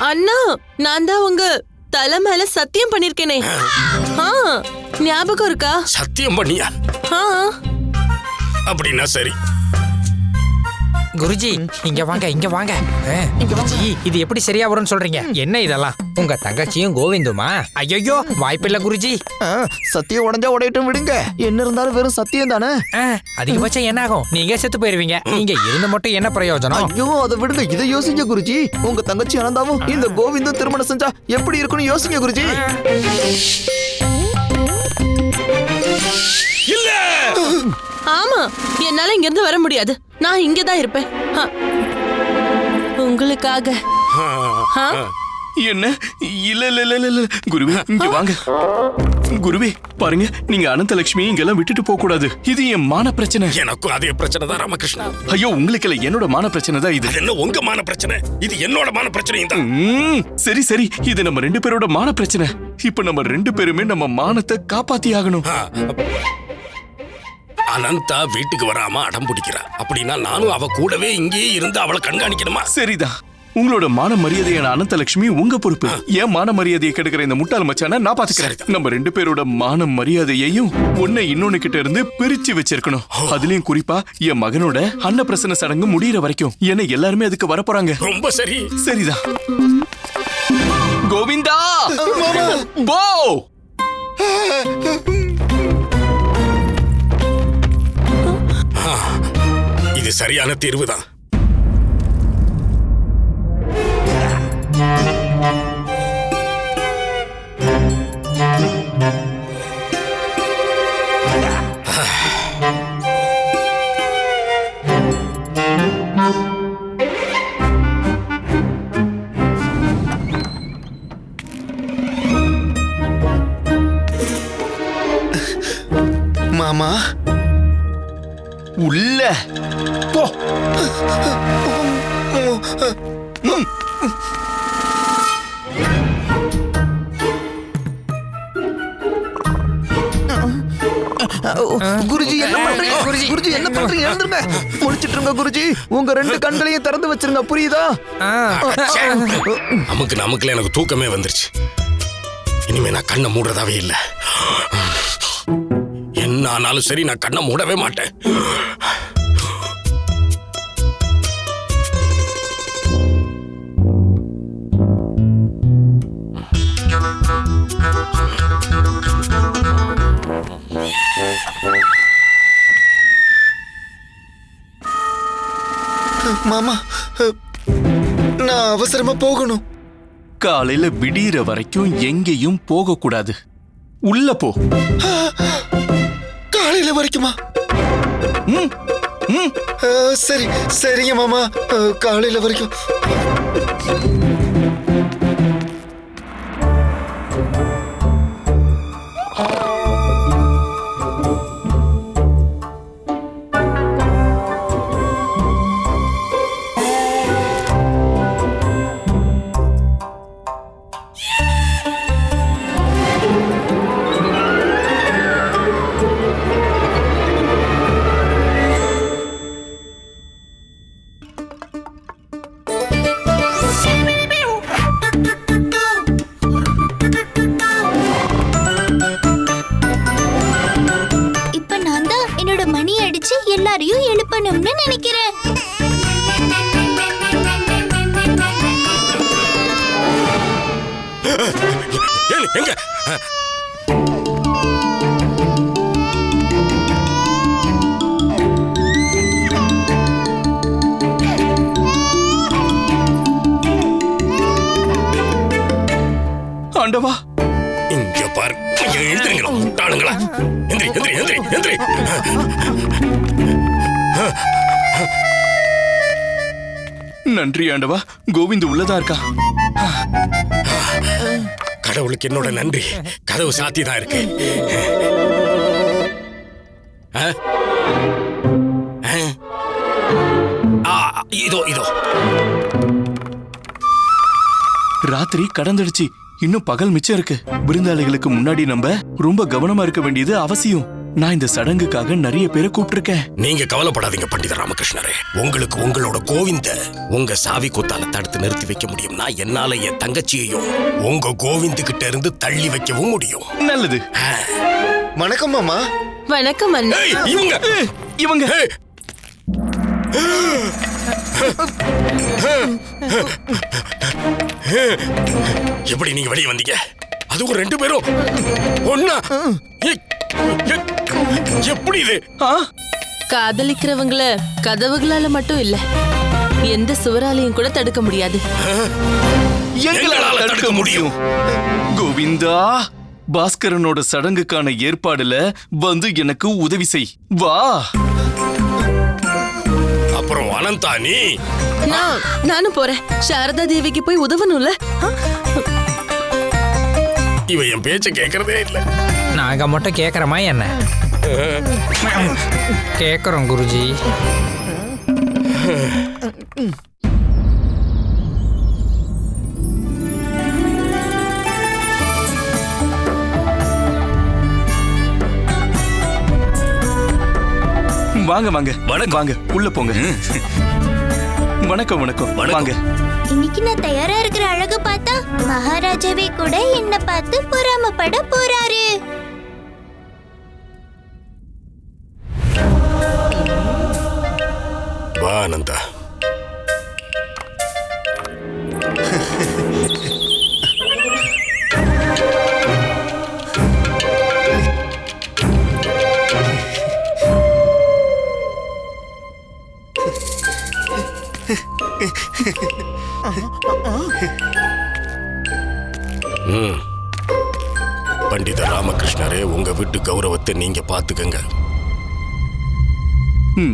அண்ணா, நான் தான் உங்க தலை மேல சத்தியம் பண்ணிருக்கேனே. ஞாபகம் இருக்கா? சத்தியம் பண்ணியா? அப்படின்னா சரி. குருஜி, இங்க வாங்க இங்க வாங்க. குருஜி, இது எப்படி சரியா வரும்னு சொல்றீங்க? என்ன இதெல்லாம்? உங்க தங்கச்சியும் கோவிந்துமா? ஐயோ, வாய்ப்பில்லை குருஜி. சத்தியம் உடைஞ்சா உடையட்டும், விடுங்க. என்ன இருந்தாலும் வெறும் சத்தியம் தானே. அதிகபட்சம் என்ன ஆகும்? நீங்க செத்து போயிருவீங்க. நீங்க இருந்து மட்டும் என்ன பிரயோஜனம்? ஐயோ, அதை விடுங்க. இதை யோசிங்க குருஜி. உங்க தங்கச்சி அனந்தாவும் இந்த கோவிந்தும் திருமணம் செஞ்சா எப்படி இருக்குன்னு யோசிங்க குருஜி. இல்ல, ஆமா, என்னால இங்க இருந்து வர முடியாது. நான் இங்கதான் இருப்பேன் உங்களுக்காக. என்ன? இல்ல இல்ல இல்ல இல்ல குருவே, இங்க வாங்க. குருவே, பாருங்க, நீங்க அனந்தலட்சுமி இங்கெல்லாம் விட்டுட்டு போக கூடாது. இது என் மான பிரச்சனை. எனக்கும் அதே பிரச்சனை தான் ராமகிருஷ்ணா. ஐயோ, உங்களுக்கு இல்ல, என்னோட மான பிரச்சனை தான் இது. என்ன உங்க மான பிரச்சனை? இது என்னோட மான பிரச்சனையும் தான். சரி சரி, இது நம்ம ரெண்டு பேரோட மான பிரச்சனை. இப்ப நம்ம ரெண்டு பேருமே நம்ம மானத்தை காப்பாத்தி ஆகணும். அனந்தா வீட்டுக்கு வராம அடம் பிடிக்கிறா. அப்படின்னா நானும் அவ கூடவே இங்கேயே இருந்து அவளை கண்காணிக்கணுமா? சரிதான். உங்களோட மான மரியாதையான அனந்தலட்சுமி உங்க பொறுப்பு. ஏன் மான மரியாதையை கெடுக்கிற இந்த முட்டாள் மச்சான நான் பாத்துக்கிறேன். நம்ம ரெண்டு பேரோட மான மரியாதையையும் ஒன்ன இன்னொன்னு கிட்ட இருந்து பிரிச்சு வச்சிருக்கணும். அதுலயும் குறிப்பா என் மகனோட அன்னப்பிரசன்ன சடங்கு முடியற வரைக்கும். ஏன்னா எல்லாருமே அதுக்கு வரப்போறாங்க. ரொம்ப சரி. சரிதான். கோவிந்தா, போ. இது சரியான தீர்வுதான். மாமா, உள்ள போ. குருஜி என்ன பண்றீங்க? குருஜி என்ன பண்றீங்க? எழுந்துருங்க. முடிச்சிட்டு இருங்க குருஜி. உங்க ரெண்டு கண்களையும் திறந்து வச்சிருங்க, புரியுதா? நமக்குல எனக்கு தூக்கமே வந்துருச்சு. இனிமே நான் கண்ணை மூடுறதாவே இல்லை. என்ன ஆனாலும் சரி, நான் கண்ணை மூடவே மாட்டேன். மாமா, நான் அவசரமா போகணும். காலையில விடியற வரைக்கும் எங்கேயும் போக கூடாது. உள்ள போ. காலையில வரைக்குமா? சரி சரிங்க மாமா, காலையில வரைக்கும். எல்லாரையும் எழுப்பணும்னு நினைக்கிறேன். எங்க ஆண்டவா, இங்க பாரு. எழுந்திருங்களா முட்டாளுங்களா? எந்திரி எந்திரி எந்திரி எந்திரி. நன்றி ஆண்டவா, கோவிந்த் உள்ளதா இருக்கா? கடவுளுக்கு என்னோட நன்றி. கதவு சாத்திதான் இருக்கு. இதோ இதோ. ராத்திரி கடந்துடுச்சு, இன்னும் பகல் மிச்சம் இருக்கு. விருந்தாளிகளுக்கு முன்னாடி நம்ம ரொம்ப கவனமா இருக்க வேண்டியது அவசியம். நான் இந்த சடங்குக்காக நிறைய பேரை கூப்பிட்டிருக்கேன். நீங்க கவலைப்படாதீங்க பண்டித ராமகிருஷ்ணரே. உங்களுக்கு உங்களோட கோவிந்த உங்க சாவி கொத்தால தடுத்து நிறுத்தி வைக்க முடியும்னா, என்னால என் தங்கச்சியையும் உங்க கோவிந்து கிட்ட இருந்து தள்ளி வைக்கவும் முடியும். நல்லது. வணக்கம் மாமா. வணக்கம் அண்ணா. இவங்க இவங்க எப்படி நீங்க வெளியே வந்தீங்க? அதுவும் ரெண்டு பேரும் ஒண்ணா? எப்படி இது? காதலிக்கிறவங்கள கதவுகளால மட்டும் இல்ல, எந்த சுவராலையும் கூட தடுக்க முடியாது. எங்களால தடுக்க முடியும். கோவிந்தா, பாஸ்கரனோட சடங்குக்கான ஏற்பாடுல வந்து எனக்கு உதவி செய். வா. அப்புறம் அனந்தா, நீ? நானும் போறேன். சாரதா தேவிக்கு போய் உதவணும்ல. இவ என் பேச்ச கேக்குறதே இல்ல. நாங்க மட்டும் கேக்குறோமா என்ன? கேக்குறோம் குருஜி. வாங்க வாங்க வாங்க, உள்ள போங்க. வணக்கம் வணக்கம். வாங்க. இன்னைக்கு நான் தயாரா இருக்கிற அழகு பார்த்தா மகாராஜாவே கூட என்ன பார்த்து பொறாமப்பட போறாரு. வா அனந்தா. பண்டித ராமகிருஷ்ணரே, உங்க வீட்டு கௌரவத்தை நீங்க பாத்துக்கங்க.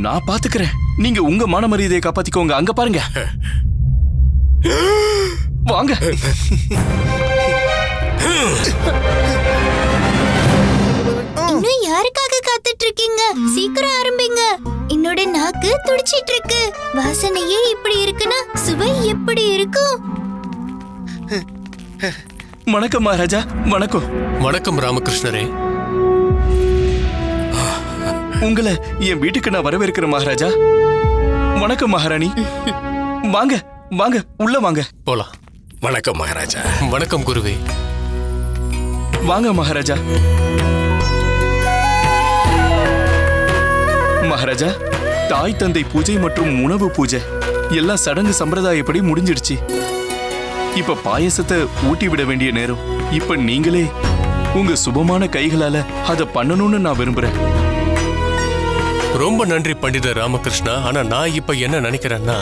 நான் பாத்துக்கிறேன். நீங்க உங்க மான மரியாதையை காப்பாத்திக்கோங்க. அங்க பாருங்க. வாங்க. இன்னும் யாருக்காக காத்துட்டு இருக்கீங்க? சீக்கிரம் ஆரம்பிங்க. என்னோட நாக்கு துடிச்சிட்டு இருக்கு. வாசனையே இப்படி இருக்குன்னா சுவை எப்படி இருக்கும்? வணக்கம் மகாராஜா. வணக்கம். வணக்கம் ராமகிருஷ்ணரே. உங்களை என் வீட்டுக்கு நான் வரவேற்கிறேன் மகாராஜா. வணக்கம் மகாராணி. வாங்க வாங்க, உள்ள வாங்க. போலாம். வணக்கம் மகாராஜா. வணக்கம் குருவே. வாங்க மகாராஜா. மகாராஜா, தாய் தந்தை பூஜை மற்றும் உணவு பூஜை எல்லாம் சடங்கு சம்பிரதாயப்படி முடிஞ்சிடுச்சு. இப்ப பாயசத்தை ஊட்டி விட வேண்டிய நேரம். இப்ப நீங்களே உங்க சுபமான கைகளால அதை பண்ணணும்னு நான் விரும்புறேன். ரொம்ப நன்றி பண்டிதர் ராமகிருஷ்ணா. ஆனா நான் இப்ப என்ன நினைக்கிறேன்னா,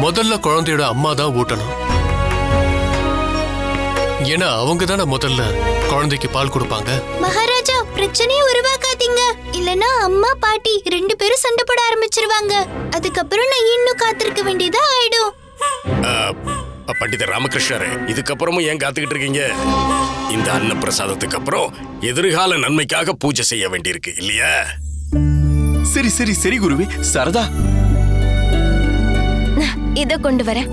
முதல்ல குழந்தையோட அம்மா தான் ஊட்டணும். ஏன்னா அவங்க தானே முதல்ல குழந்தைக்கு பால் கொடுப்பாங்க. மகாராஜா, பிரச்சனையை உருவாக்காதீங்க. இல்லனா அம்மா பாட்டி 2 பேரும் சண்டை போட ஆரம்பிச்சிருவாங்க. அதுக்கப்புறம் நான் இன்னும் காத்திருக்க வேண்டியதா ஆயிடும். பண்டிதர் ராமகிருஷ்ணரே, இதுக்கப்புறமும் ஏன் காத்துக்கிட்டு இருக்கீங்க? இந்த அன்ன பிரசாதத்துக்கு அப்புறம் எதிர்கால நன்மைக்காக பூஜை செய்ய வேண்டியிருக்கு இல்லையா? சரி சரி சரி குருவே. சரதா, இத கொண்டு வரேன்.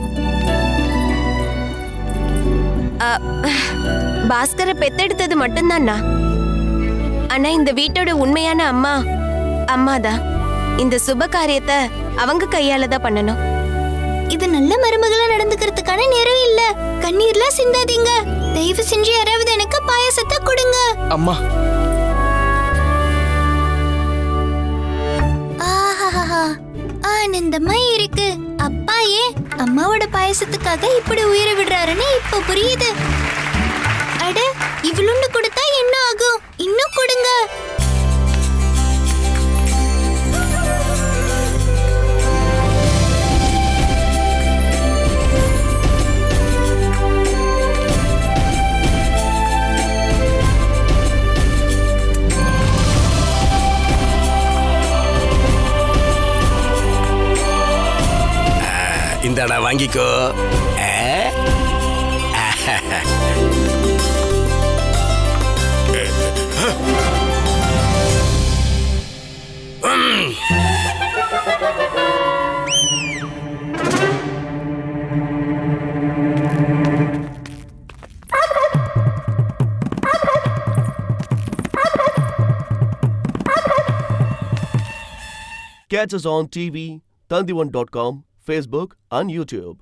பாஸ்கரை பெத்தெடுத்தது மட்டும்தான்னா, ஆனா இந்த வீட்டோட உண்மையான அம்மாதான். இந்த சுப காரியத்தை அவங்க கையால தான் பண்ணணும். இது நல்ல மருமகளா நடந்துக்கிறதுக்கான நேரம் இல்ல. கண்ணீர்லாம் சிந்தாதீங்க. தயவு செஞ்சு யாராவது எனக்கு பாயாசத்தை கொடுங்க. அம்மா. ஆஹாஹா, ஆனந்தமா இருக்கு. அப்பா ஏன் அம்மாவோட பாயசத்துக்காக இப்படி உயிரை விடுறாருன்னு இப்ப புரியுது. அட, இவ்வளோன்னு கொடுத்தா என்ன ஆகும்? இன்னும் கொடுங்க. இந்தடா வாங்கிக்கோ. Catch us on TV, Tandivan.com, Facebook and YouTube.